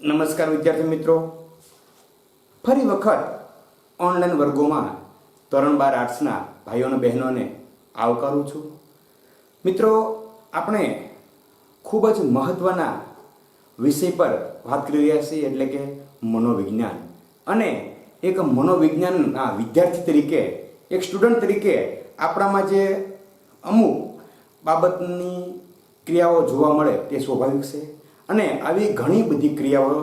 નમસ્કાર વિદ્યાર્થી મિત્રો, ફરી વખત ઓનલાઈન વર્ગોમાં ધોરણ 12 આર્ટ્સના ભાઈઓ અને બહેનોને આવકારું છું. મિત્રો, આપણે ખૂબ જ મહત્ત્વના વિષય પર વાત કરી રહ્યા છીએ, એટલે કે મનોવિજ્ઞાન. અને એક મનોવિજ્ઞાનના વિદ્યાર્થી તરીકે, એક સ્ટુડન્ટ તરીકે આપણામાં જે અમુક બાબતની ક્રિયાઓ જોવા મળે તે સ્વાભાવિક છે. અને આવી ઘણી બધી ક્રિયાઓ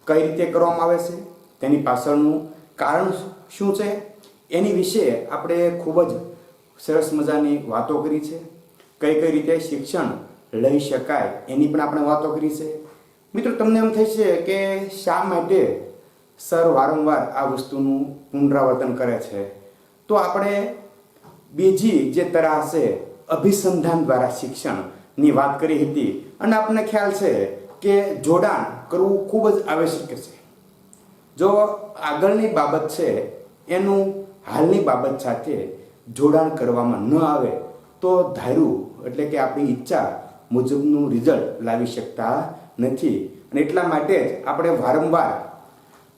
કઈ રીતે કરવામાં આવે છે, તેની પાછળનું કારણ શું છે, એની વિશે આપણે ખૂબ જ સરસ મજાની વાતો કરી છે. કઈ કઈ રીતે શિક્ષણ લઈ શકાય એની પણ આપણે વાતો કરી છે. મિત્રો, તમને એમ થશે કે શા માટે સર વારંવાર આ વસ્તુનું પુનરાવર્તન કરે છે? તો આપણે બીજી જે તરાહ છે અભિસંધાન દ્વારા શિક્ષણની વાત કરી હતી, અને આપણને ખ્યાલ છે કે જોડાણ કરવું ખૂબ જ આવશ્યક છે. જો આગળની બાબત છે એનું હાલની બાબત સાથે જોડાણ કરવામાં ન આવે તો ધાર્યું એટલે કે આપણી ઈચ્છા મુજબનું રિઝલ્ટ લાવી શકતા નથી. અને એટલા માટે જ આપણે વારંવાર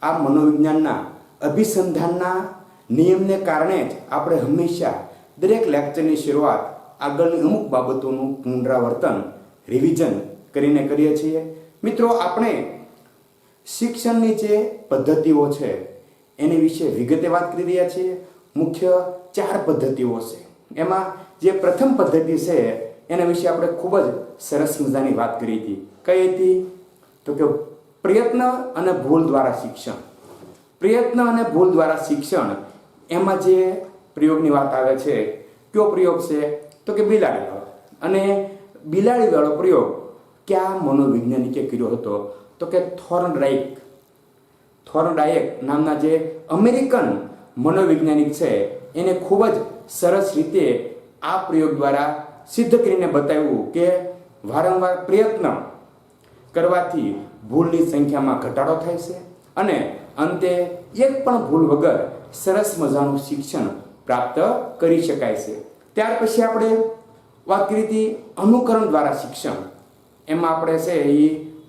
આ મનોવિજ્ઞાનના અભિસંધાનના નિયમને કારણે જ આપણે હંમેશા દરેક લેક્ચરની શરૂઆત આગળની અમુક બાબતોનું પુનરાવર્તન, રિવિઝન કરીને કરીએ છીએ. મિત્રો, આપણે શિક્ષણની જે પદ્ધતિઓ છે એની વિશે વિગતે વાત કરી રહ્યા છીએ. મુખ્ય 4 પદ્ધતિઓ છે. એમાં જે પ્રથમ પદ્ધતિ છે એના વિશે આપણે ખૂબ જ સરસ મજાની વાત કરી હતી. કઈ હતી? તો કે પ્રયત્ન અને ભૂલ દ્વારા શિક્ષણ. પ્રયત્ન અને ભૂલ દ્વારા શિક્ષણ, એમાં જે પ્રયોગની વાત આવે છે, કયો પ્રયોગ છે? તો કે બિલાડી વાળો. અને બિલાડી વાળો પ્રયોગ કયા મનોવૈજ્ઞાનિકે કર્યો હતો? તો કે થોર્નડાયક નામના જે અમેરિકન મનોવૈજ્ઞાનિક છે એને ખૂબ જ સરસ રીતે આ પ્રયોગ દ્વારા સિદ્ધ કરીને બતાવ્યું કે વારંવાર પ્રયત્ન કરવાથી ભૂલની સંખ્યામાં ઘટાડો થાય છે અને અંતે એક પણ ભૂલ વગર સરસ મજાનું શિક્ષણ પ્રાપ્ત કરી શકાય છે. ત્યાર પછી આપણે વાત કરી હતી અનુકરણ દ્વારા શિક્ષણ. એમાં આપણે છે એ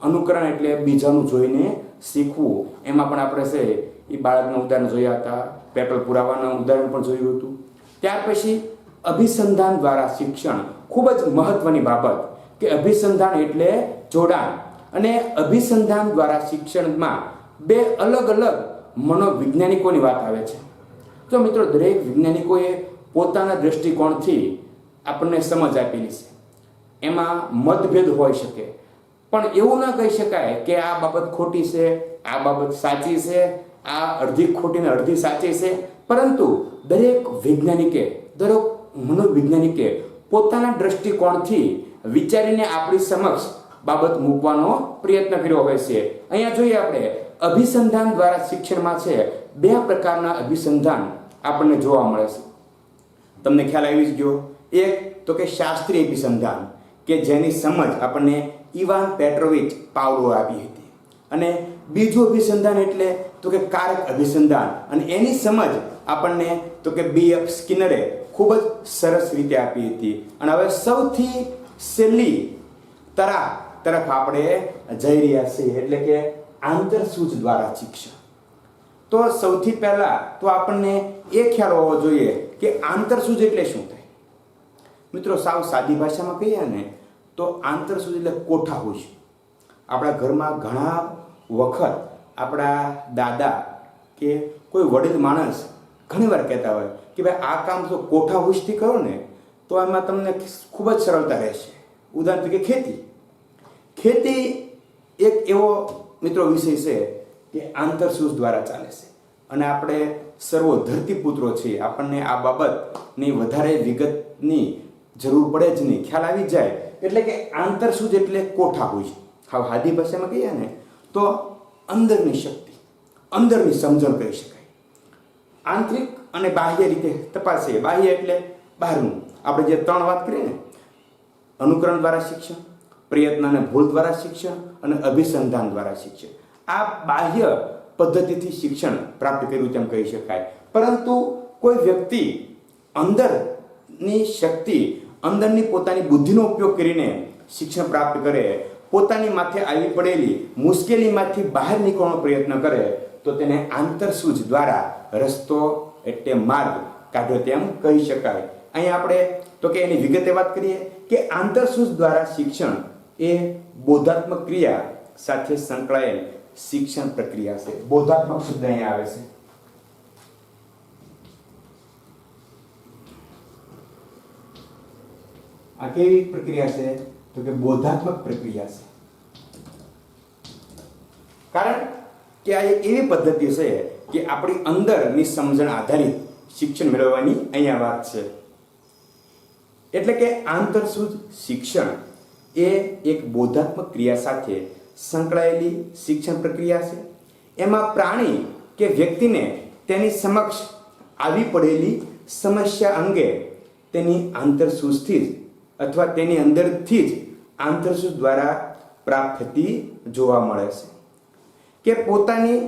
અનુકરણ એટલે બીજાનું જોઈને શીખવું. એમાં પણ આપણે છે એ બાળકનું ઉદાહરણ જોયા હતા, પેટ્રોલ પુરાવાનું ઉદાહરણ પણ જોયું હતું. ત્યાર પછી અભિસંધાન દ્વારા શિક્ષણ, ખૂબ જ મહત્વની બાબત કે અભિસંધાન એટલે જોડાણ. અને અભિસંધાન દ્વારા શિક્ષણમાં 2 અલગ અલગ મનોવૈજ્ઞાનિકોની વાત આવે છે. તો મિત્રો, દરેક વૈજ્ઞાનિકોએ પોતાના દ્રષ્ટિકોણથી આપણને સમજ આપેલી છે. એમાં મતભેદ હોઈ શકે, પણ એવું ન કહી શકાય કે આ બાબત ખોટી છે, આ બાબત સાચી છે, આ અડધી ખોટી ને અડધી સાચી છે. પરંતુ દરેક વૈજ્ઞાનિકે, દરેક મનોવૈજ્ઞાનિકે પોતાના દ્રષ્ટિકોણથી વિચારીને આપણી સમક્ષ બાબત મૂકવાનો પ્રયત્ન કર્યો હોય છે. અહીંયા જોઈએ આપણે અભિસંધાન દ્વારા શિક્ષણમાં છે 2 પ્રકારના અભિસંધાન આપણને જોવા મળે છે. તમને ખ્યાલ આવી જ ગયો. એક તો કે શાસ્ત્રીય અભિસંધાન, કે જેની સમજ આપણને ઇવાન પેટ્રોવિચ પાવલોવે આપી હતી. અને બીજું અભિસંધાન એટલે તો કે કારક અભિસંધાન, અને એની સમજ આપણને તો કે B.F. સ્કિનરે ખૂબ જ સરસ રીતે આપી હતી. અને હવે સૌથી છેલ્લી તરફ આપણે જઈ રહ્યા છીએ, એટલે કે આંતરસૂઝ દ્વારા શિક્ષણ. તો સૌથી પહેલા તો આપણને એ ખ્યાલ હોવો જોઈએ કે આંતરસૂઝ એટલે શું થાય. મિત્રો, સાવ સાદી ભાષામાં કહીએ ને તો આંતરસૂઝ એટલે કોઠાહૂશ. આપણા ઘરમાં ઘણા વખત આપણા દાદા કે કોઈ વડીલ માણસ ઘણીવાર કહેતા હોય કે ભાઈ આ કામ તો કોઠાહૂશથી કરો ને તો એમાં તમને ખૂબ જ સરળતા રહેશે. ઉદાહરણ તરીકે ખેતી એક એવો મિત્રો વિષય છે કે આંતરસૂઝ દ્વારા ચાલે છે. અને આપણે સર્વો ધરતીપુત્રો છીએ, આપણને આ બાબતની વધારે વિગતની જરૂર પડે જ નહીં, ખ્યાલ આવી જાય. એટલે કે આંતરસૂઝ એટલે કોઠાહૂશ. હવે સાદી ભાષામાં કહીએ ને તો અંદરની શક્તિ, અંદરની સમજણ કહી શકાય. આંતરિક અને બાહ્ય રીતે તપાસીએ. બાહ્ય એટલે બહારનું. આપણે જે 3 વાત કરીએ ને, અનુકરણ દ્વારા શિક્ષણ, પ્રયત્ન અને ભૂલ દ્વારા શિક્ષણ, અને અભિસંધાન દ્વારા શિક્ષણ. આ બાહ્ય પદ્ધતિથી શિક્ષણ પ્રાપ્ત કર્યું તેમ કહી શકાય. પરંતુ કોઈ વ્યક્તિ અંદરની શક્તિ, અંદરની પોતાની બુદ્ધિનો ઉપયોગ કરીને શિક્ષણ પ્રાપ્ત કરે પોતાની માથે આવી પડેલી મુશ્કેલીમાંથી બહાર નીકળવાનો પ્રયત્ન કરે તો તેને આંતરસૂઝ દ્વારા રસ્તો એટલે માર્ગ કાઢ્યો તેમ કહી શકાય. અહીં આપણે તો કે એની વિગતે વાત કરીએ કે આંતરસૂઝ દ્વારા શિક્ષણ એ બોધાત્મક ક્રિયા સાથે સંકળાયેલ શિક્ષણ પ્રક્રિયા છે. બોધાત્મક શબ્દ અહીંયા આવે છે. આ કેવી પ્રક્રિયા છે? તો કે બોધાત્મક પ્રક્રિયા છે. કારણ કે આ એક એવી પદ્ધતિ છે કે આપણી અંદરની સમજણ આધારિત શિક્ષણ મેળવવાની અહીંયા વાત છે. એટલે કે આંતરસૂઝ શિક્ષણ એ એક બોધાત્મક ક્રિયા સાથે સંકળાયેલી શિક્ષણ પ્રક્રિયા છે. એમાં પ્રાણી કે વ્યક્તિને તેની સમક્ષ આવી પડેલી સમસ્યા અંગે તેની આંતરસૂઝથી જ અથવા તેની અંદરથી જ આંતરસૂઝ દ્વારા પ્રાપ્ત થતી જોવા મળે છે. કે પોતાની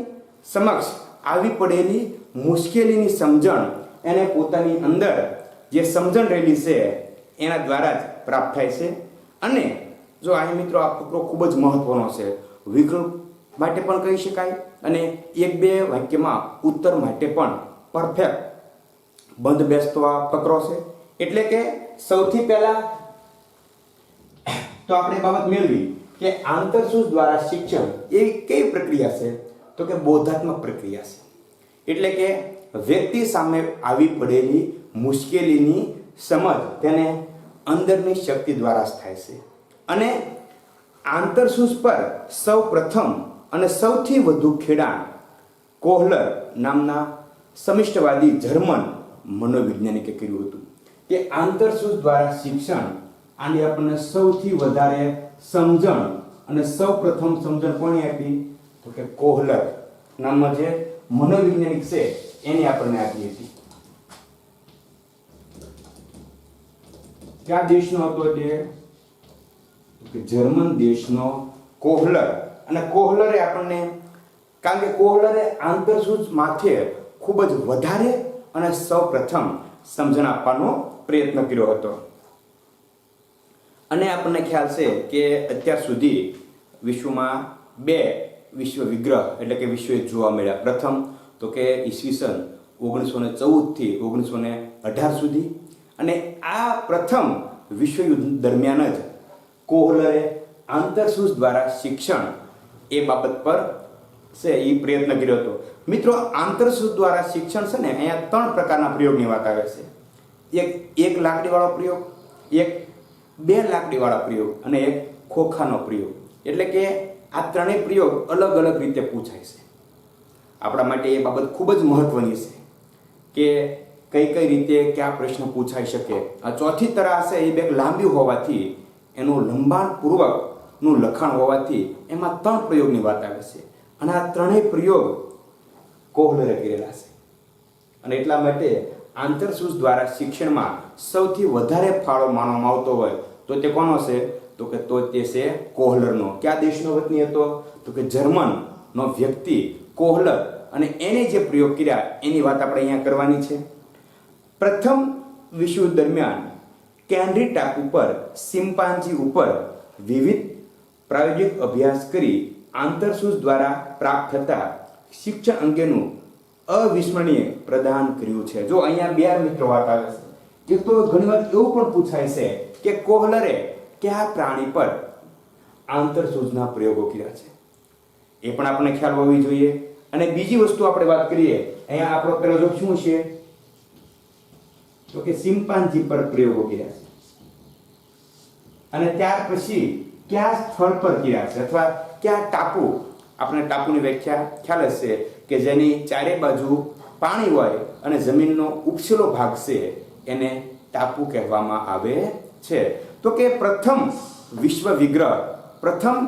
સમક્ષ આવી પડેલી મુશ્કેલીની સમજણ એને પોતાની અંદર જે સમજણ રહેલી છે એના દ્વારા જ પ્રાપ્ત થાય છે. અને જો અહીં મિત્રો આ ફકરો ખૂબ જ મહત્વનો છે. વિકલ્પ માટે પણ કહી શકાય અને એક બે વાક્યમાં ઉત્તર માટે પણ પરફેક્ટ બંધ બેસતો આ ફકરો છે. એટલે કે સૌથી પહેલા તો આપણે બાબત મેળવી કે આંતરસૂઝ દ્વારા શિક્ષણ એ કઈ પ્રક્રિયા છે? તો કે બોધાત્મક પ્રક્રિયા છે. એટલે કે વ્યક્તિ સામે આવી પડેલી મુશ્કેલીની સમજ તેને અંદરની શક્તિ દ્વારા જ થાય છે. અને આંતરસૂઝ પર સૌ પ્રથમ અને સૌથી વધુ ખેડાણ કોહલર નામના સમિષ્ટવાદી જર્મન મનોવૈજ્ઞાનિકે કર્યું હતું. કે આંતરસૂઝ દ્વારા શિક્ષણ આને આપણને સૌથી વધારે સમજણ અને સૌ પ્રથમ સમજણ કોણે આપી? તો કે કોહલર નામનો જે મનોવૈજ્ઞાનિક છે એને આપણને આપી હતી. કયા દેશનો હતો તે? કે જર્મન દેશનો કોહલર. અને કોહલરે આપણને કારણ કે કોહલરે આંતરસૂઝ માથે ખૂબ જ વધારે અને સૌ પ્રથમ સમજણ આપવાનો પ્રયત્ન કર્યો હતો. અને આપણને ખ્યાલ છે કે અત્યાર સુધી વિશ્વમાં બે વિશ્વ વિગ્રહ એટલે કે વિશ્વ યુદ્ધ જોવા મળ્યા. પ્રથમ તો કે ઈસવીસન 1914 થી 1918 સુધી. અને આ પ્રથમ વિશ્વયુદ્ધ દરમિયાન જ કોહલરે આંતરસૂઝ દ્વારા શિક્ષણ એ બાબત પર છે એ પ્રયત્ન કર્યો હતો. મિત્રો આંતરસૂઝ દ્વારા શિક્ષણ છે ને અહીંયા ત્રણ પ્રકારના પ્રયોગની વાત આવે છે. એક લાકડીવાળો પ્રયોગ, એક 2 લાકડીવાળા પ્રયોગ અને એક ખોખાનો પ્રયોગ. એટલે કે આ ત્રણેય પ્રયોગ અલગ અલગ રીતે પૂછાય છે. આપણા માટે એ બાબત ખૂબ જ મહત્વની છે કે કઈ રીતે કયા પ્રશ્ન પૂછાઈ શકે. આ ચોથી તરાહ છે એ બેક લાંબી હોવાથી એનું લંબાણપૂર્વકનું લખાણ હોવાથી એમાં 3 પ્રયોગની વાત આવે છે. અને આ ત્રણેય પ્રયોગ કોહલરે કરેલા છે. અને એટલા માટે આંતરસૂઝ દ્વારા શિક્ષણમાં સૌથી વધારે ફાળો માનવામાં આવતો હોય તો તે કોનો છે? તો તે છે કોહલરનો. કયા દેશનો વતની હતો? તો કે જર્મનનો વ્યક્તિ કોહલર. અને એને જે પ્રયોગ કર્યા એની વાત આપણે અહીંયા કરવાની છે. પ્રથમ વિશ્વ દરમિયાન કેનરી ટાપુ પર ચિમ્પાન્જી ઉપર વિવિધ પ્રાયોગિક અભ્યાસ કરી આંતરસૂઝ દ્વારા પ્રાપ્ત થતા શિક્ષણ અંગેનું અવિસ્મરણીય પ્રદાન કર્યું છે. જો અહીંયા બે મિત્રો વાત આવે છે. એક તો ઘણીવાર એવું પણ પૂછાય છે કે કોહલરે કયા પ્રાણી પર આંતરસૂઝના પ્રયોગો કર્યા છે? એ પણ આપણને ખ્યાલ હોવી જોઈએ. અને બીજી વસ્તુ આપણે વાત કરીએ અહીંયા આપણો પેલો જો શું છે? તો કે ચિમ્પાન્જી પર પ્રયોગો કર્યા છે. અને ત્યાર પછી કયા સ્થળ પર કર્યા છે અથવા કયા ટાપુ? આપણે ટાપુની વ્યાખ્યા ખ્યાલ હશે કે જેની ચારે બાજુ પાણી હોય અને જમીનનો ઉપસેલો ભાગ છે એને ટાપુ કહેવામાં આવે છે. તો કે પ્રથમ વિશ્વ વિગ્રહ પ્રથમ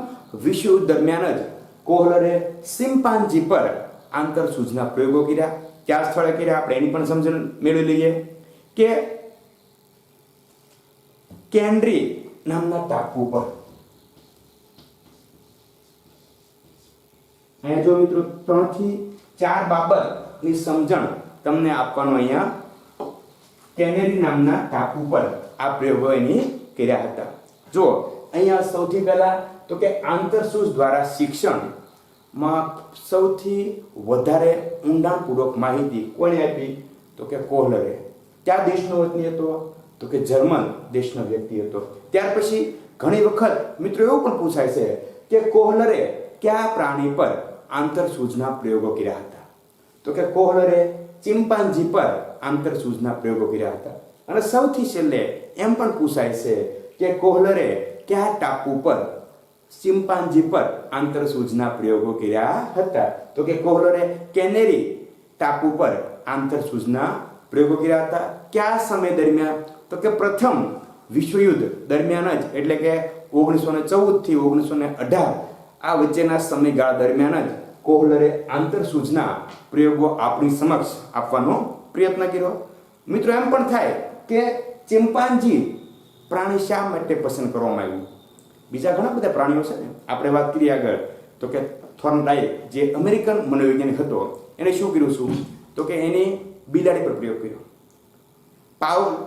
વિશ્વ દરમિયાન જ કોહલરે ચિમ્પાન્જી પર આંતરસૂઝના પ્રયોગો કર્યા. કયા સ્થળે કર્યા આપણે એની પણ સમજણ મેળવી લઈએ કે કેનરી નામના ટાપુ પર. અહીંયા જો મિત્રો 3 થી 4 બાબતની સમજણ તમને આપવાનો અહીંયા કેનેરી નામના ટાપુ પર આ પ્રયોગો એની કર્યા હતા. જો અહીંયા સૌથી પહેલા તો કે આંતરસૂઝ દ્વારા શિક્ષણમાં સૌથી વધારે ઊંડાણપૂર્વક માહિતી કોણે આપી? તો કે કોહલરે. કયા દેશનો વતની હતો? તો કે જર્મન દેશનો વ્યક્તિ હતો. ત્યાર પછી ઘણી વખત મિત્રો એવું પણ પૂછાય છે કે કોહલરે કયા પ્રાણી પર આંતરસૂઝના પ્રયોગો કર્યા હતા? તો કે કોહલરે ચિમ્પાન્જી પર આંતરસૂઝના પ્રયોગો કર્યા હતા. અને સૌથી છેલ્લે એમ પણ પૂછાય છે કે કોહલરે કયા ટાપુ પર ચિમ્પાન્જી પર આંતરસૂઝના પ્રયોગો કર્યા હતા? તો કે કોહલરે કેનેરી ટાપુ પર આંતરસૂઝના પ્રયોગો કર્યા હતા. કયા સમય દરમિયાન? તો કે પ્રથમ વિશ્વયુદ્ધ દરમિયાન જ, એટલે કે 1914 થી 1918 આ વચ્ચેના સમયગાળા દરમિયાન જ કોહલરે આંતરસૂઝના પ્રયોગો આપણી સમક્ષ આપવાનો પ્રયત્ન કર્યો. મિત્રો એમ પણ થાય કે ચિમ્પાન્જી પ્રાણી શા માટે પસંદ કરવામાં આવ્યું? બીજા ઘણા બધા પ્રાણીઓ છે ને, આપણે વાત કરીએ આગળ તો કે થોર્નડાયક જે અમેરિકન મનોવૈજ્ઞાનિક હતો એને શું કર્યું શું? તો કે એને બિલાડી પર પ્રયોગ કર્યો.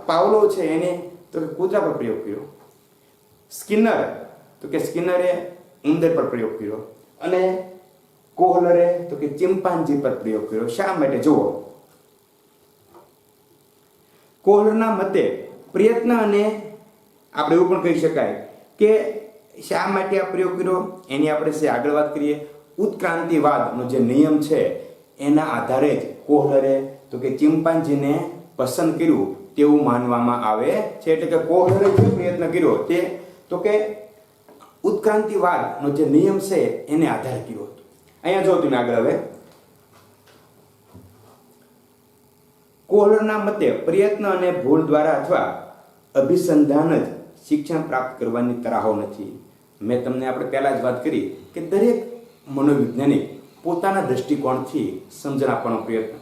પાવલો છે એને તો કે કૂતરા પર પ્રયોગ કર્યો. સ્કિનર તો કે સ્કિનરે ઉંદર પર પ્રયોગ કર્યો. અને કોહલરે તો કે ચિમ્પાન્જી પર પ્રયોગ કર્યો. શા માટે? જુઓ, કોહલરના મતે પ્રયત્ન અને આપણે એવું પણ કહી શકાય કે શા માટે આ પ્રયોગ કર્યો એની આપણે આગળ વાત કરીએ. ઉત્ક્રાંતિવાદનો જે નિયમ છે એના આધારે જ કોહલરે તો કે ચિમ્પાન્જીને પસંદ કર્યું તેવું માનવામાં આવે છે. એટલે કે કોહલરે જે પ્રયત્ન કર્યો તે તો કે ઉત્ક્રાંતિવાદનો જે નિયમ છે એને આધારે કર્યો હતો. અહીંયા જો તમે આગળ હવે કોહલરના મતે પ્રયત્ન અને ભૂલ દ્વારા અથવા અભિસંધાન જ શિક્ષણ પ્રાપ્ત કરવાની તરાહો નથી. મેં તમને આપણે પહેલા જ વાત કરી કે દરેક મનોવૈજ્ઞાનિક પોતાના દૃષ્ટિકોણથી સમજણ આપવાનો પ્રયત્ન.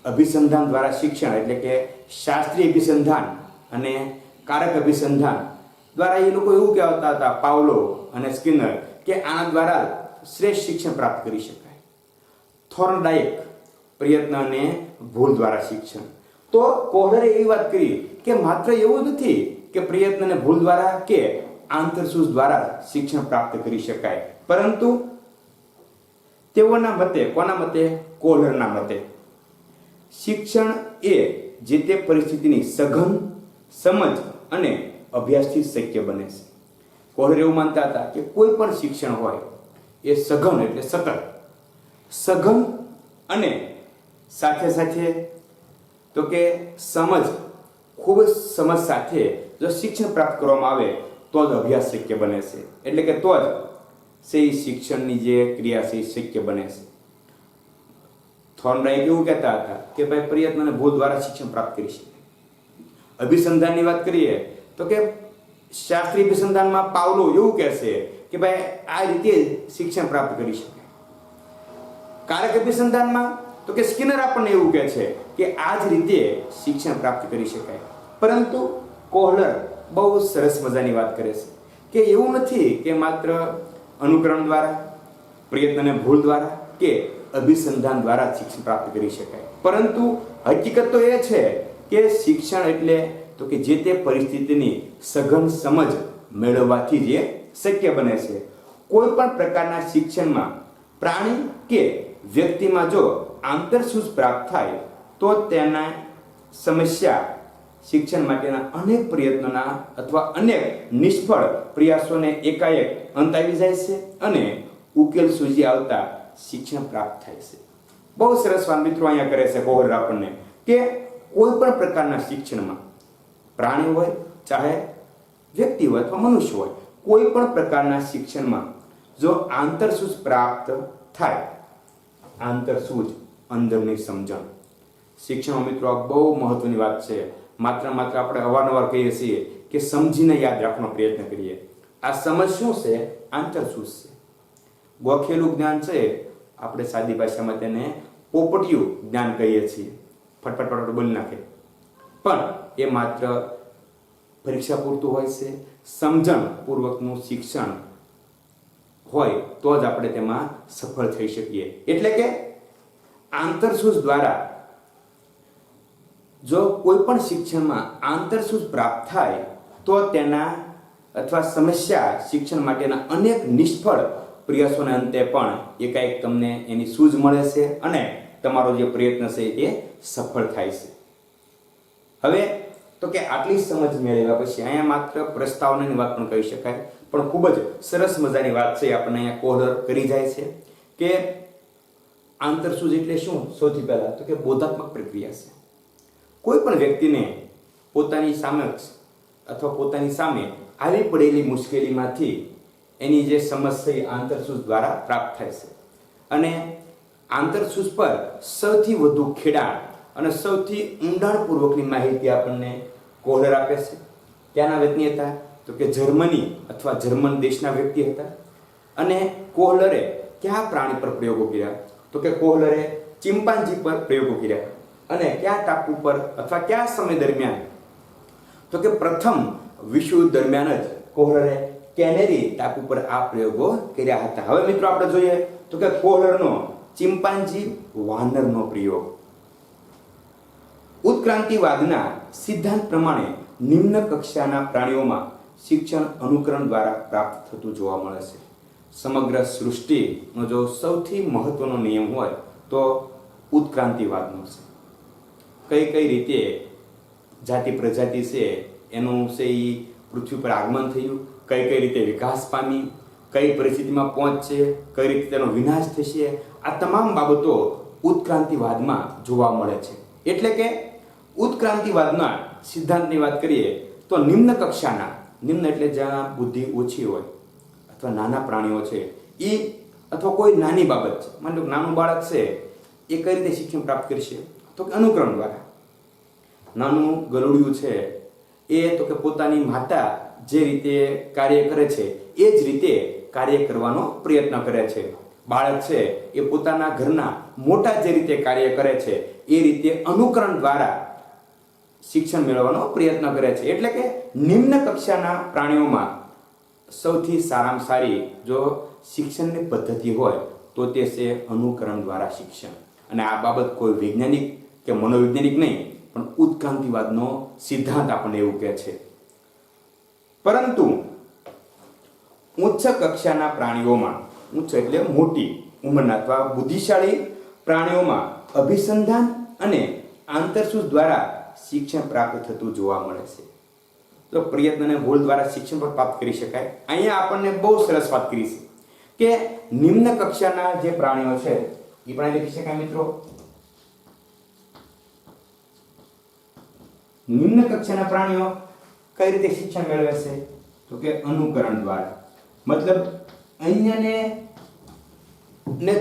અભિસંધાન દ્વારા શિક્ષણ એટલે કે શાસ્ત્રીય અભિસંધાન અને કારક અભિસંધાન દ્વારા એ લોકો એવું કહેતા હતા, પાવલો અને સ્કિનર, કે આના દ્વારા શ્રેષ્ઠ શિક્ષણ પ્રાપ્ત કરી શકાય. થોર્નડાયક પ્રયત્ન અને ભૂલ દ્વારા શિક્ષણ. તો કોહલરે એવી વાત કરી કે માત્ર એવું નથી કે પ્રયત્ન અને ભૂલ દ્વારા કે આંતરસૂઝ દ્વારા શિક્ષણ પ્રાપ્ત કરી શકાય, પરંતુ તેઓના મતે, કોના મતે? કોહલરના મતે શિક્ષણ એ જે તે પરિસ્થિતિની સઘન સમજ અને અભ્યાસથી શક્ય બને છે. કોહલર એવું માનતા હતા કે કોઈ પણ શિક્ષણ હોય એ સઘન એટલે સતત, સઘન અને સાથે સાથે તો કે સમજ, ખૂબ જ સમજ સાથે જો શિક્ષણ પ્રાપ્ત કરવામાં આવે તો જ અભ્યાસ શક્ય બને છે. એટલે કે તો જ સહી શિક્ષણની જે ક્રિયા છે એ શક્ય બને છે. થોર્નડાયક એવું કહેતા હતા કે ભાઈ પ્રયત્ન અને ભૂલ દ્વારા શિક્ષણ પ્રાપ્ત કરી શકાય. અભિસંધાનની વાત કરીએ તો કે શાસ્ત્રીય અભિસંધાનમાં પાવલો એવું કહેશે કે ભાઈ આ રીતે શિક્ષણ પ્રાપ્ત કરી શકાય. કારક અભિસંધાનમાં તો કે સ્કિનર આપણને એવું કહે છે કે આ જ રીતે શિક્ષણ પ્રાપ્ત કરી શકાય. પરંતુ કોહલર બહુ સરસ મજાની વાત કરે છે કે એવું નથી કે માત્ર અનુકરણ દ્વારા, પ્રયત્ન અને ભૂલ દ્વારા કે અભિસંધાન દ્વારા શિક્ષણ પ્રાપ્ત કરી શકાય, પરંતુ હકીકત તો એ છે કે શિક્ષણ એટલે તો કે જે તે પરિસ્થિતિની સઘન સમજ મેળવવાથી જે શક્ય બને છે. કોઈ પણ પ્રકારના શિક્ષણમાં પ્રાણી કે વ્યક્તિમાં જો આંતરસૂઝ પ્રાપ્ત થાય તો તેના સમસ્યા શિક્ષણ માટેના અનેક પ્રયત્નોના અથવા અનેક નિષ્ફળ પ્રયાસોને એકાએક અંત આવી જાય છે અને ઉકેલ સૂઝી આવતા શિક્ષણ પ્રાપ્ત થાય છે. બહુ સરસ વાત મિત્રો અહીંયા કરે છે કોહલર આપણને કે કોઈ પણ પ્રકારના શિક્ષણમાં પ્રાણી હોય, ચાહે વ્યક્તિ હોય અથવા મનુષ્ય હોય, કોઈ પણ પ્રકારના શિક્ષણમાં જો આંતરસૂઝ પ્રાપ્ત થાય, આંતરસૂઝ અંદરની સમજણ, શિક્ષણ મિત્રો આ બહુ મહત્વની વાત છે. માત્ર આપણે અવારનવાર કહીએ છીએ કે સમજીને યાદ રાખવાનો પ્રયત્ન કરીએ. આ સમજ શું છે? આંતરસૂઝ છે. ગોખેલું જ્ઞાન છે, આપણે સાદી ભાષામાં તેને પોપટિયું જ્ઞાન કહીએ છીએ, ફટફટ બોલી નાખે, પણ એ માત્ર પરીક્ષા પૂરતું હોય છે. સમજણ પૂર્વકનું શિક્ષણ હોય તો જ આપણે તેમાં સફળ થઈ શકીએ. એટલે કે આંતરસૂઝ દ્વારા જો કોઈ પણ શિક્ષણમાં આંતરસૂઝ પ્રાપ્ત થાય તો તેના અથવા સમસ્યા શિક્ષણ માટેના અનેક નિષ્ફળ પ્રયાસોના અંતે પણ એકાએક તમને એની સૂઝ મળે છે અને તમારો જે પ્રયત્ન છે એ સફળ થાય છે. હવે તો કે આટલી સમજ મેળવ્યા પછી અહીંયા માત્ર પ્રસ્તાવનાની વાત પણ કહી શકાય, પણ ખૂબ જ સરસ મજાની વાત છે આપણને અહીંયા કોહલર કરી જાય છે કે આંતરસૂઝ એટલે શું? સૌથી પહેલા તો કે બોધાત્મક પ્રક્રિયા છે. કોઈ પણ વ્યક્તિને પોતાની સમક્ષ અથવા પોતાની સામે આવી પડેલી મુશ્કેલીમાંથી એની જે સમસ્યા આંતરસૂઝ દ્વારા પ્રાપ્ત થાય છે અને આંતરસૂઝ પર સૌથી વધુ ખેડાણ અને સૌથી ઊંડાણપૂર્વકની માહિતી આપણને કોહલર આપે છે. ક્યાંના વ્યક્તિ હતા? તો કે જર્મની અથવા જર્મન દેશના વ્યક્તિ હતા. અને કોહલરે કયા પ્રાણી પર પ્રયોગો કર્યા? તો કે કોહલરે ચિમ્પાન્જી પર પ્રયોગો કર્યા. અને કયા ટાપુ પર અથવા કયા સમય દરમિયાન? તો કે પ્રથમ વિશ્વયુદ્ધ દરમિયાન જ કોહલરે કેનેરી ટાપુ પર આ પ્રયોગો કર્યા હતા. હવે મિત્રો આપણે જોઈએ તો કે કોહલરનો ચિમ્પાન્જી વાનરનો પ્રયોગ. ઉત્ક્રાંતિવાદના સિદ્ધાંત પ્રમાણે નિમ્ન કક્ષાના પ્રાણીઓમાં શિક્ષણ અનુકરણ દ્વારા પ્રાપ્ત થતું જોવા મળે છે. સમગ્ર સૃષ્ટિનો જો સૌથી મહત્વનો નિયમ હોય તો ઉત્ક્રાંતિવાદનો છે. કઈ કઈ રીતે જાતિ પ્રજાતિ છે એનું છે એ પૃથ્વી પર આગમન થયું, કઈ કઈ રીતે વિકાસ પામી, કઈ પરિસ્થિતિમાં પહોંચશે, કઈ રીતે તેનો વિનાશ થશે, આ તમામ બાબતો ઉત્ક્રાંતિવાદમાં જોવા મળે છે. એટલે કે ઉત્ક્રાંતિવાદના સિદ્ધાંતની વાત કરીએ તો નિમ્ન કક્ષાના, નિમ્ન એટલે જ્યાં બુદ્ધિ ઓછી હોય અથવા નાના પ્રાણીઓ છે એ અથવા કોઈ નાની બાબત છે, માની લો નાનું બાળક છે એ કઈ રીતે શિક્ષણ પ્રાપ્ત કરશે? તો કે અનુકરણ દ્વારા. નાનું ગલુડિયું છે એ તો કે પોતાની માતા જે રીતે કાર્ય કરે છે એ જ રીતે કાર્ય કરવાનો પ્રયત્ન કરે છે. બાળક છે એ પોતાના ઘરના મોટા જે રીતે કાર્ય કરે છે એ રીતે અનુકરણ દ્વારા શિક્ષણ મેળવવાનો પ્રયત્ન કરે છે. એટલે કે નિમ્ન કક્ષાના પ્રાણીઓમાં સૌથી સારામાં સારી જો શિક્ષણની પદ્ધતિ હોય તો તે છે અનુકરણ દ્વારા શિક્ષણ. અને આ બાબત કોઈ વૈજ્ઞાનિક કે મનોવૈજ્ઞાનિક નહીં, પણ ઉત્ક્રાંતિવાદનો સિદ્ધાંત આપણને એવું કહે છે. પરંતુ ઉચ્ચ કક્ષાના પ્રાણીઓમાં, ઉચ્ચ એટલે મોટી ઉંમરના અથવા બુદ્ધિશાળી પ્રાણીઓમાં અભિસંધાન અને આંતરસૂઝ દ્વારા શિક્ષણ પ્રાપ્ત થતું જોવા મળે છે. તો પ્રયત્ન અને ભૂલ દ્વારા શિક્ષણ પણ પ્રાપ્ત કરી શકાય. અહીંયા આપણને બહુ સરસ વાત કરી છે કે નિમ્ન કક્ષાના જે પ્રાણીઓ છે એ પણ લખી શકાય મિત્રો. નિમ્ન કક્ષાના પ્રાણીઓ કઈ રીતે શિક્ષણ મેળવે છે? તો કે અનુકરણ દ્વારા. મતલબ અન્યને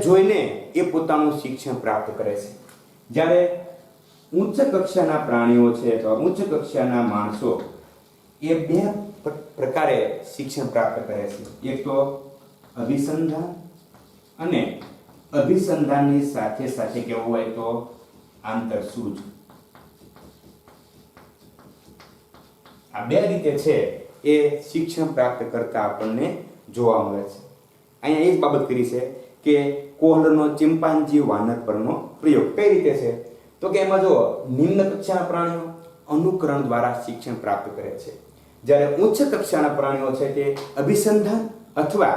જોઈને એ પોતાનું શિક્ષણ પ્રાપ્ત કરે છે. જ્યારે ઉચ્ચ કક્ષાના પ્રાણીઓ છે અથવા ઉચ્ચ કક્ષાના માણસો એ બે પ્રકારે શિક્ષણ પ્રાપ્ત કરે છે. એક તો અભિસંધાન અને અભિસંધાનની સાથે સાથે કેવું હોય તો આંતરસૂઝ. આ બે રીતે છે એ શિક્ષણ પ્રાપ્ત કરતા આપણને જોવા મળે છે. અહીંયા એ જ બાબત કરી છે કે કોહલરનો ચિમ્પાન્જી વાનર પરનો પ્રયોગ કઈ રીતે છે? તો કે એમાં જો નિમ્ન કક્ષાના પ્રાણીઓ અનુકરણ દ્વારા શિક્ષણ પ્રાપ્ત કરે છે, જ્યારે ઉચ્ચ કક્ષાના પ્રાણીઓ છે તે અભિસંધાન અથવા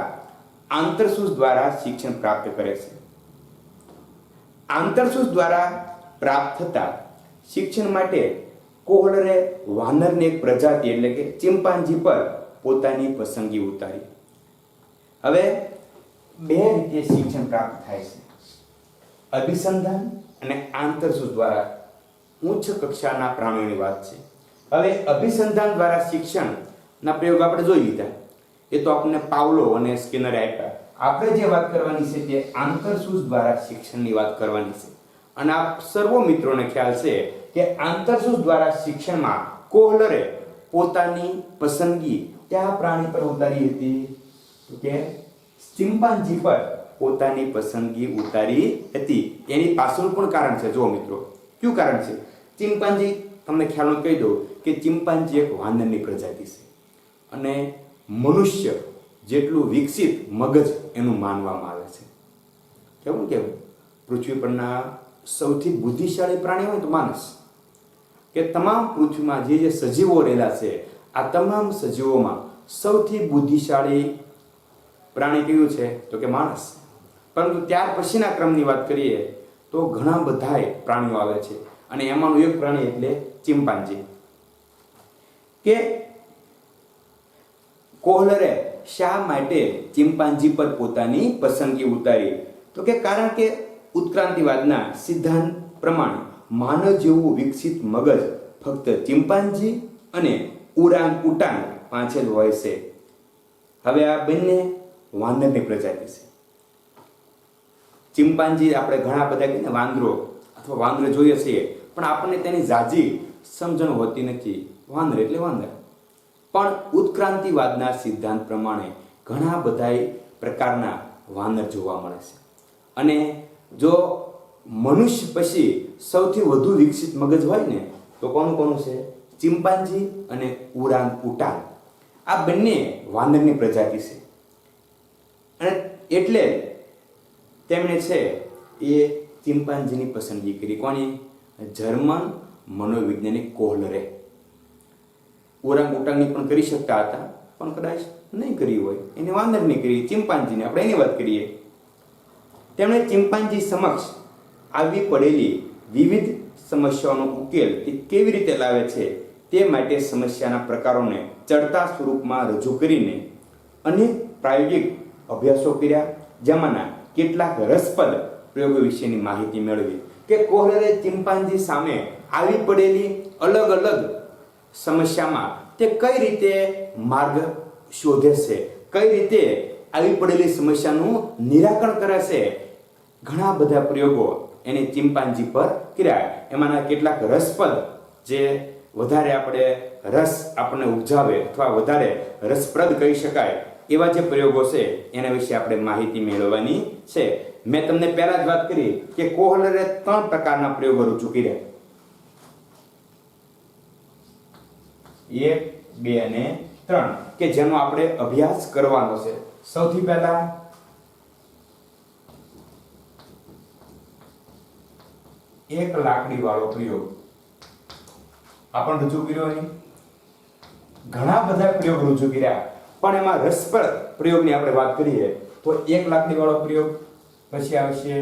આંતરસૂઝ દ્વારા શિક્ષણ પ્રાપ્ત કરે છે. આંતરસૂઝ દ્વારા પ્રાપ્ત થતા શિક્ષણ માટે કોહલરે વાનરની એક પ્રજાતિ એટલે કે ચિમ્પાન્જી પર પોતાની પસંદગી ઉતારી. હવે બે રીતે શિક્ષણ પ્રાપ્ત થાય છે, અભિસંધાન અને આંતરસૂઝ દ્વારા. ઉચ્ચ કક્ષાના પ્રાણીઓની વાત છે. હવે અભિસંધાન દ્વારા શિક્ષણના પ્રયોગ આપણે જોઈ લીધા, એ તો આપણને પાવલો અને સ્કિનરે આપ્યા. આપણે જે વાત કરવાની છે તે આંતરસૂઝ દ્વારા શિક્ષણની વાત કરવાની છે. અને આ સર્વ મિત્રોને ખ્યાલ છે કે આંતરસૂઝ દ્વારા શિક્ષણમાં કોહલરે પોતાની પસંદગી કયા પ્રાણી પર ઉતારી હતી? તો કે ચિમ્પાન્જી પર પોતાની પસંદગી ઉતારી હતી. એની પાછળનું પણ કારણ છે. જો મિત્રો, કયું કારણ છે? ચિમ્પાન્જી, તમને ખ્યાલ કહી દઉં કે ચિમ્પાન્જી એક વાનરની પ્રજાતિ છે અને મનુષ્ય જેટલું વિકસિત મગજ એનું માનવામાં આવે છે. કેવું કે પૃથ્વી પરના સૌથી બુદ્ધિશાળી પ્રાણી હોય તો માણસ, કે તમામ પૃથ્વીમાં જે સજીવો રહેલા છે આ તમામ સજીવોમાં સૌથી બુદ્ધિશાળી પ્રાણી કયું છે તો કે માણસ. પરંતુ ત્યાર પછીના ક્રમની વાત કરીએ તો ઘણા બધાય પ્રાણીઓ આવે છે અને એમાંનું એક પ્રાણી એટલે ચિમ્પાન્જી. કે કોહલરે શા માટે ચિમ્પાન્જી પર પોતાની પસંદગી ઉતારી તો કે કારણ કે ઉત્ક્રાંતિવાદના સિદ્ધાંત પ્રમાણે માનવ જેવું વિકસિત મગજ ફક્ત ચિમ્પાન્જી અને ઉરાંગ ઉટાંગ પાસે જ હોય છે. હવે આ બંને વાંદરની પ્રજાતિ છે. ચિમ્પાન્જી આપણે ઘણા બધા કહીએ ને વાંદરો અથવા વાંદરો જોઈએ છીએ, પણ આપણને તેની ઝાઝી સમજણ હોતી નથી. વાંદર એટલે વાંદર. પણ ઉત્ક્રાંતિવાદના સિદ્ધાંત પ્રમાણે ઘણા બધા પ્રકારના વાંદર જોવા મળે છે. અને જો મનુષ્ય પછી સૌથી વધુ વિકસિત મગજ હોય ને તો કોનું છે? ચિમ્પાન્જી અને ઉરાંગ ઉટાંગ. આ બંને વાંદરની પ્રજાતિ છે. અને એટલે તેમણે છે એ ચિમ્પાન્જીની પસંદગી કરી. કોની? જર્મન મનોવૈજ્ઞાનિક કોહલરે. ઓરાંગ ઉટાંગની પણ કરી શકતા હતા, પણ કદાચ નહીં કરી હોય. એને વાંદરની કરી, ચિમ્પાન્જીને આપણે એની વાત કરીએ. તેમણે ચિમ્પાન્જી સમક્ષ આવી પડેલી વિવિધ સમસ્યાઓનો ઉકેલ તે કેવી રીતે લાવે છે તે માટે સમસ્યાના પ્રકારોને ચડતા સ્વરૂપમાં રજૂ કરીને અનેક પ્રાયોગિક અભ્યાસો કર્યા, જેમાંના કેટલાક રસપ્રદ પ્રયોગો વિશેની માહિતી મેળવી. કે કોહલરે ચિમ્પાન્જી સામે આવી પડેલી અલગ અલગ સમસ્યામાં તે કઈ રીતે માર્ગ શોધે છે, કઈ રીતે આવી પડેલી સમસ્યાનું નિરાકરણ કરે છે. ઘણા બધા પ્રયોગો એને ચિમ્પાન્જી પર કર્યા. એમાંના કેટલાક રસપ્રદ, જે વધારે આપણને ઉપજાવે અથવા વધારે રસપ્રદ કહી શકાય એવા જે પ્રયોગો છે એના વિશે આપણે માહિતી મેળવવાની છે. મેં તમને પહેલા જ વાત કરી કે કોહલરે 3 પ્રકારના પ્રયોગો રજૂ કર્યા. 1, 2 અને 3 કે જેનો આપણે અભ્યાસ કરવાનો છે. સૌથી પહેલા એક લાકડી વાળો પ્રયોગ આપણે રજૂ કર્યો. અહીં ઘણા બધા પ્રયોગ રજૂ કર્યા, પણ એમાં રસપ્રદ પ્રયોગની આપણે વાત કરીએ તો એક લાકડી વાળો પ્રયોગ, પછી આવશે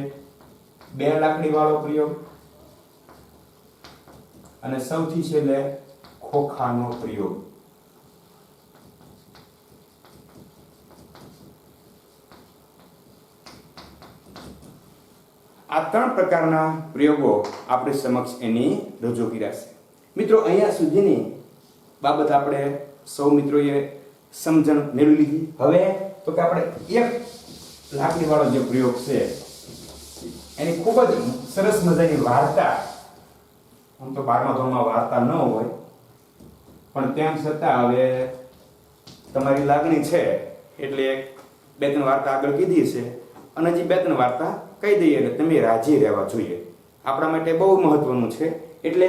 2 લાકડી વાળો પ્રયોગ અને સૌથી છેલ્લે ખોખાનો પ્રયોગ. આ 3 પ્રકારના પ્રયોગો આપણે સમક્ષ એની રજૂ કર્યા છે. મિત્રો, અહીંયા સુધીની બાબત આપણે સૌ મિત્રોએ સમજણ મેળવી લીધી. હવે તો કે આપણે એક લાકડી વાળો જે પ્રયોગ છે એની ખૂબ જ સરસ મજાની વાર્તા, આમ તો 12મા ધોરણમાં વાર્તા ન હોય, પણ તેમ છતાં હવે તમારી લાગણી છે એટલે 2-3 વાર્તા આગળ કીધી છે અને હજી 2-3 વાર્તા કહી દઈએ એટલે તમે રાજી રહેવા જોઈએ. આપણા માટે બહુ મહત્વનું છે. એટલે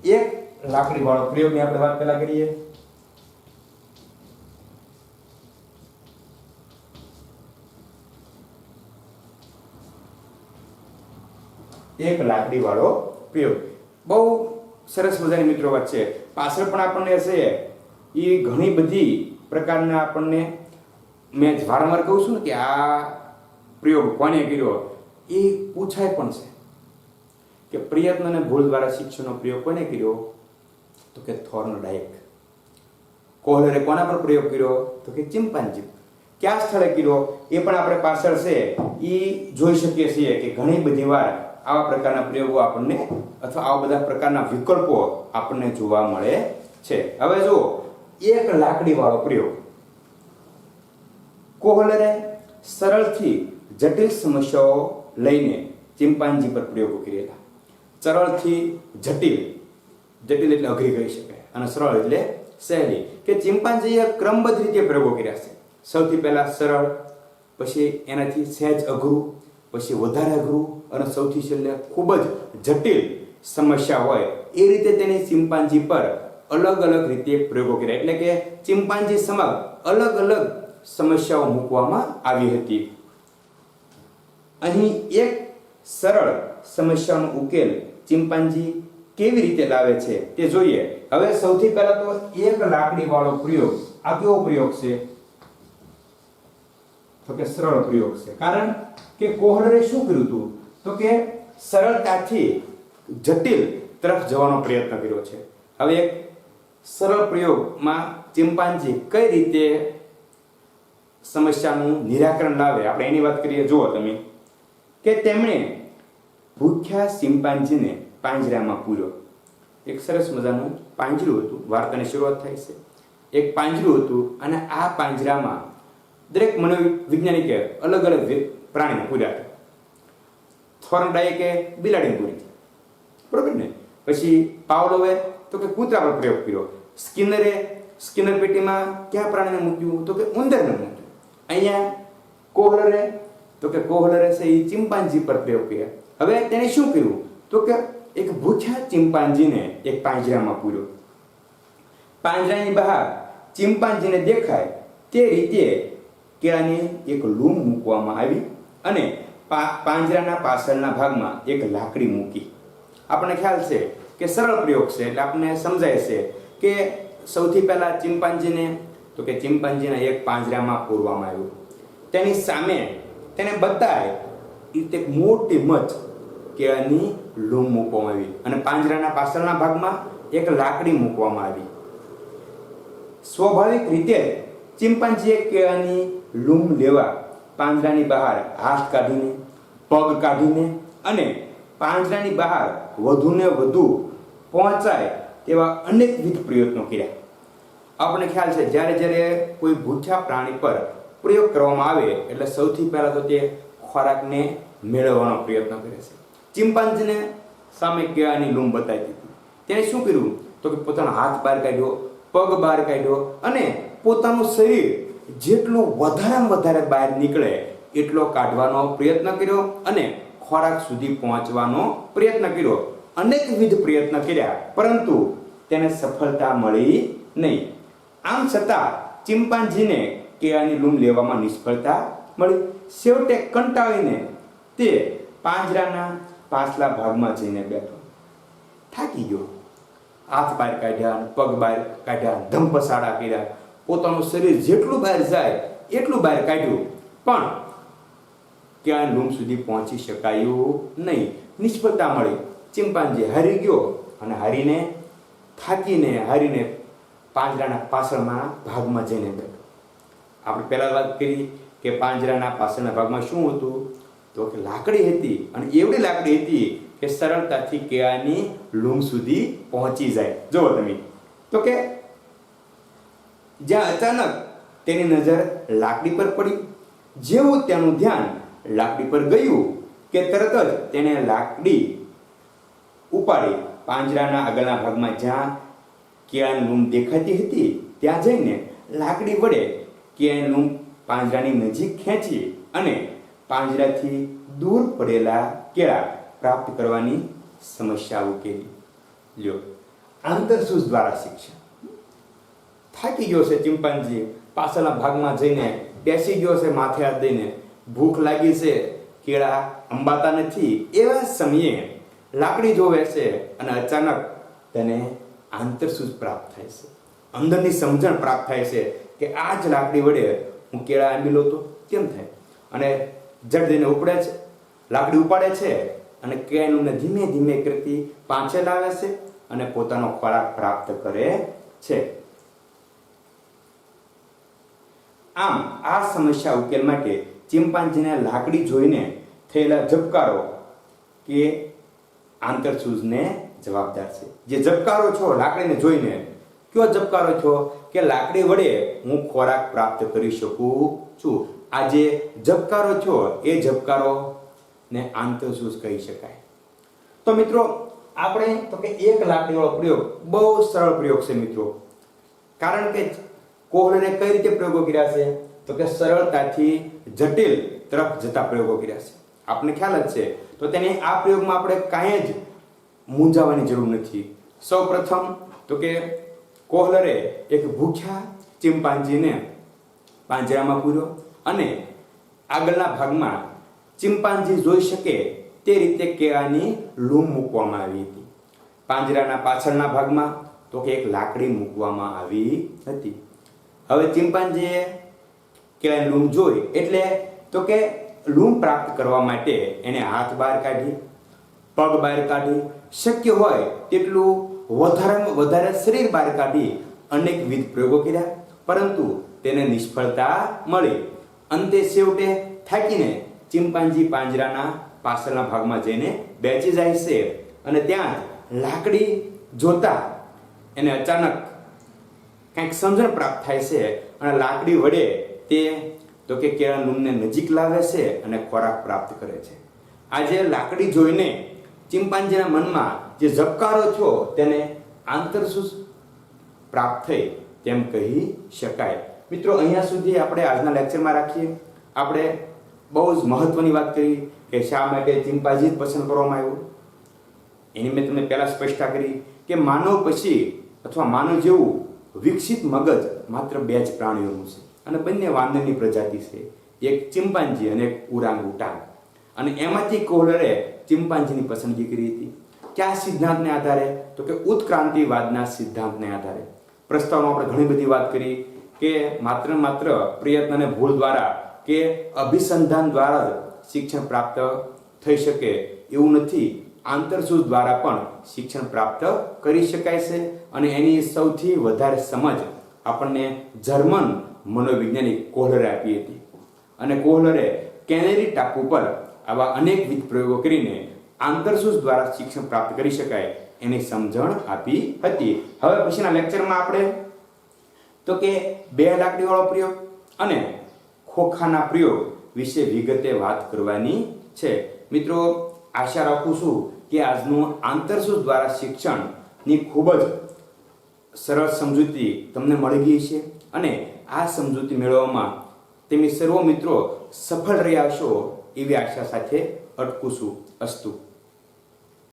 એક લાકડી વાળો પ્રયોગની આપણે વાત પહેલા કરીએ. એક લાકડી વાળો પ્રયોગ બહુ સરસ મજાની મિત્રો વાત છે. પાછળ પણ આપણને છે એ ઘણી બધી પ્રકારના આપણને, મેં વારંવાર કહું છું ને કે આ પ્રયોગ કોને કર્યો એ પૂછાય પણ છે કે પ્રયત્ન અને ભૂલ દ્વારા શિક્ષણનો પ્રયોગ કોને કર્યો તો કે થોર્નડાઇક. કોહલરે કોના પર પ્રયોગ કર્યો તો કે ચિમ્પાન્જી. કયા સ્થળે કર્યો એ પણ આપણે પાછળ છે એ જોઈ શકીએ છીએ કે ઘણી બધી વાર આવા પ્રકારના પ્રયોગો આપણને અથવા આવા બધા પ્રકારના વિકલ્પો આપણને જોવા મળે છે. હવે જુઓ, એક લાકડી વાળો પ્રયોગ. કોહલરે સરળથી જટિલ સમસ્યાઓ લઈને ચિમ્પાન્જી પર પ્રયોગો કરેલા. સરળથી જટિલ, જટિલ એટલે અઘરી કહી શકાય અને સરળ એટલે સહેલી. કે ચિમ્પાન્જીએ ક્રમબદ્ધ રીતે પ્રયોગો કર્યા છે. સૌથી પહેલા સરળ, પછી એનાથી સહેજ અઘરું, પછી વધારે અઘરું અને સૌથી છેલ્લે ખૂબ જ જટિલ સમસ્યા હોય એ રીતે તેની ચિમ્પાન્જી પર અલગ અલગ રીતે પ્રયોગો કર્યા. એટલે કે ચિમ્પાન્જી સમક્ષ અલગ અલગ સમસ્યાઓ મૂકવામાં આવી હતી. અહીં એક સરળ સમસ્યાનો ઉકેલ ચિમ્પાન્જી કેવી રીતે લાવે છે તે જોઈએ. હવે સૌથી પહેલા તો એક લાકડી વાળો પ્રયોગ. આ કેવો પ્રયોગ છે? તો કે સરળ પ્રયોગ છે. કારણ કે કોહલરે શું કર્યું હતું? તો કે સરળતાથી જટિલ તરફ જવાનો પ્રયત્ન કર્યો છે. હવે એક સરળ પ્રયોગમાં ચિંપાંજી કઈ રીતે સમસ્યાનું નિરાકરણ લાવે, આપણે એની વાત કરીએ. જુઓ તમે કે તેમણે ભૂખ્યા ચિંપાંજીને પાંજરામાં પૂર્યો. એક સરસ મજાનું પાંજરું હતું. વાર્તાની શરૂઆત થાય છે. એક પાંજરું હતું અને આ પાંજરામાં દરેક મનોવૈજ્ઞાનિકે અલગ અલગ પ્રાણીને પૂર્યા હતા. થોર્નડાયકે બિલાડીને પૂરી, બરોબર ને? પછી પાવલોવે તો કે કૂતરા પર પ્રયોગ કર્યો. સ્કિનર પેટીમાં કયા પ્રાણીને મૂક્યું? તો કે ઉંદરને મૂક્યું. અહીંયા કોહલરે છે એ ચિંપાંજી પર પ્રયોગ કર્યા. હવે તેણે શું કર્યું? તો કે એક ભૂખ્યા ચિંપાંજીને એક પાંજરામાં પૂર્યો. પાંજરાની બહાર ચિંપાંજીને દેખાય તે રીતે કેળાની એક લૂમ મૂકવામાં આવી અને પાંજરાના પાછળના ભાગમાં એક લાકડી મૂકી. આપણને ખ્યાલ છે કે સરળ પ્રયોગ છે એટલે આપણને સમજાય છે કે સૌથી પહેલા ચિંપાંજીને એક પાંજરામાં પૂરવામાં આવ્યું. તેની સામે તેને બતાય એક મોટી મચ કેળાની લૂમ મૂકવામાં આવી અને પાંજરાના પાછળના ભાગમાં એક લાકડી મૂકવામાં આવી. સ્વાભાવિક રીતે ચિંપાંજીએ કેળાની લૂમ લેવા પાંજરાની બહાર હાથ કાઢીને, પગ કાઢીને અને પાંજરાની બહાર વધુને વધુ પહોંચાય તેવા અનેકવિધ પ્રયત્નો કર્યા. આપણને ખ્યાલ છે જ્યારે કોઈ ભૂખ્યા પ્રાણી પર પ્રયોગ કરવામાં આવે એટલે સૌથી પહેલા તો તે ખોરાકને મેળવવાનો પ્રયત્ન કરે છે. ચિંપાંજીને સામે કેળાની લૂમ બતાવી દીધી. તેણે શું કર્યું? તો કે પોતાનો હાથ બહાર કાઢ્યો, પગ બહાર કાઢ્યો અને પોતાનું શરીર જેટલું વધારેમાં વધારે બહાર નીકળે એટલો કાઢવાનો પ્રયત્ન કર્યો અને ખોરાક સુધી પહોંચવાનો પ્રયત્ન કર્યો. અનેકવિધ પ્રયત્ન કર્યા પરંતુ તેને સફળતા મળી નહીં. આમ છતાં ચિંપાંજીને કેળાની લૂમ લેવામાં નિષ્ફળતા મળી. છેવટે કંટાળીને તે પાંજરાના પાછલા ભાગમાં જઈને બેઠો. થાકી ગયો. હાથ બહાર કાઢ્યા, પગ બહાર કાઢ્યા, ધમપસાડા કર્યા, પોતાનું શરીર જેટલું બહાર જાય એટલું બહાર કાઢ્યું પણ કેળાની લૂમ સુધી પહોંચી શકાયું નહીં. નિષ્ફળતા મળી. ચિંપાંજી હારી ગયો અને હારીને પાંજરાના પાછળના ભાગમાં જઈને બેઠો. આપણે પહેલા વાત કરી કે પાંજરાના પાછળના ભાગમાં શું હતું? તો કે લાકડી હતી અને એવડી લાકડી હતી કે સરળતાથી કેળાની લૂમ સુધી પહોંચી જાય. જુઓ તમે તો કે જ્યાં અચાનક તેની નજર લાકડી પર પડી. જેવું તેનું ધ્યાન લાકડી પર ગયું કે તરત જ તેણે લાકડી ઉપાડી પાંજરાના આગળના ભાગમાં જ્યાં કેળાની લૂમ દેખાતી હતી ત્યાં જઈને લાકડી વડે કેળાની લૂમ પાંજરાની નજીક ખેંચી અને પાંજરાથી દૂર પડેલા કેળા પ્રાપ્ત કરવાની સમસ્યા ઉકેલી. લ્યો, આંતરસૂઝ દ્વારા શિક્ષણ. થાકી ગયો છે ચિંપાંજી, પાછળના ભાગમાં જઈને બેસી ગયો છે માથે હાથ દઈને, ભૂખ લાગી છે, કેળા અંબાતા નથી. એવા સમયે લાકડી જોવે છે અને અચાનક તેને આંતરસૂઝ પ્રાપ્ત થાય છે. અંદરની સમજણ પ્રાપ્ત થાય છે કે આ જ લાકડી વડે હું કેળા આંબી લો તો કેમ થાય. અને જડ દઈને ઉપડે છે, લાકડી ઉપાડે છે અને કેળાને ધીમે ધીમે કરતી પાછે લાવે છે અને પોતાનો ખોરાક પ્રાપ્ત કરે છે. આમ આ સમસ્યા ઉકેલ માટે ચિંપાંજીને લાકડી જોઈને થયેલા ઝબકારો કે આંતરસૂઝને જવાબદાર છે. જે ઝબકારો છો લાકડીને જોઈને, કયો ઝબકારો છો? કે લાકડી વડે હું ખોરાક પ્રાપ્ત કરી શકું છું. આ જે ઝબકારો છો એ ઝબકારોને આંતરસૂઝ કહી શકાય. તો મિત્રો આપણે તો કે એક લાકડીવાળો પ્રયોગ બહુ સરળ પ્રયોગ છે મિત્રો. કારણ કે કોહલરે કઈ રીતે પ્રયોગો કર્યા છે? તો કે સરળતાથી જટિલ તરફ જતા પ્રયોગો કર્યા છે. આપને ખ્યાલ જ છે. તો તેને આ પ્રયોગમાં આપણે કાંઈ જ મૂંઝાવાની જરૂર નથી. સૌપ્રથમ તો કે કોહલરે એક ભૂખ્યા ચિંપાંજીને પાંજરામાં પૂર્યો અને આગળના ભાગમાં ચિંપાંજી જોઈ શકે તે રીતે કેળાની લૂમ મૂકવામાં આવી હતી. પાંજરાના પાછળના ભાગમાં? તો કે એક લાકડી મૂકવામાં આવી હતી. હવે ચિંપાંજીએ કેળાની લૂમ જોઈ એટલે તો કે લૂમ પ્રાપ્ત કરવા માટે એને હાથ બહાર કાઢી, પગ બહાર કાઢી, શક્ય હોય તેટલું વધારેમાં વધારે શરીર બહાર કાઢી અનેકવિધ પ્રયોગો કર્યા, પરંતુ તેને નિષ્ફળતા મળી. અંતે છેવટે થાકીને ચિંપાંજી પાંજરાના પાછળના ભાગમાં જઈને બેસી જાય છે અને ત્યાં લાકડી જોતા એને અચાનક કંઈક સમજણ પ્રાપ્ત થાય છે અને લાકડી વડે તે તો કે કેળાની લૂમને નજીક લાવે છે અને ખોરાક પ્રાપ્ત કરે છે. આજે લાકડી જોઈને ચિંપાંજીના મનમાં જે ઝબકારો થયો તેને આંતરસૂઝ પ્રાપ્ત થઈ તેમ કહી શકાય. મિત્રો, અહીંયા સુધી આપણે આજના લેક્ચરમાં રાખીએ. આપણે બહુ જ મહત્વની વાત કરી કે શા માટે ચિંપાંજી જ પસંદ કરવામાં આવ્યું. એની મેં તમને પહેલા સ્પષ્ટતા કરી કે માનવ પછી અથવા માનવ જેવું વિકસિત મગજ માત્ર 2 જ પ્રાણીઓનું છે અને બંને વાંદરની પ્રજાતિ છે, એક ચિંપાંજી અને એક ઓરાંગુટાન. અને એમાંથી કોહલરે ચિંપાંજીની પસંદગી કરી હતી. કયા સિદ્ધાંતને આધારે? તો કે ઉત્ક્રાંતિવાદના સિદ્ધાંતને આધારે. પ્રસ્તાવમાં આપણે ઘણી બધી વાત કરી કે માત્ર પ્રયત્ન અને ભૂલ દ્વારા કે અભિસંધાન દ્વારા જ શિક્ષણ પ્રાપ્ત થઈ શકે એવું નથી. આંતરસૂઝ દ્વારા પણ શિક્ષણ પ્રાપ્ત કરી શકાય છે અને એની સૌથી વધારે સમજ આપણને જર્મન મનોવૈજ્ઞાનિક કોહલરે આપી હતી. અને કોહલરે કેનેરી ટાપુ પર આવા અનેકવિધ પ્રયોગો કરીને આંતરસૂઝ દ્વારા શિક્ષણ પ્રાપ્ત કરી શકાય એની સમજણ આપી હતી. હવે પછીના લેક્ચરમાં આપણે તો કે 2 લાકડીવાળો પ્રયોગ અને ખોખાના પ્રયોગ વિશે વિગતે વાત કરવાની છે. મિત્રો, આશા રાખું છું કે આજનું આંતરસૂઝ દ્વારા શિક્ષણની ખૂબ જ સરળ સમજૂતી તમને મળી ગઈ છે અને આ સમજૂતી મેળવવામાં તમે સર્વ મિત્રો સફળ રહ્યા છો એવી આશા સાથે અટકું છું. અસ્તુ.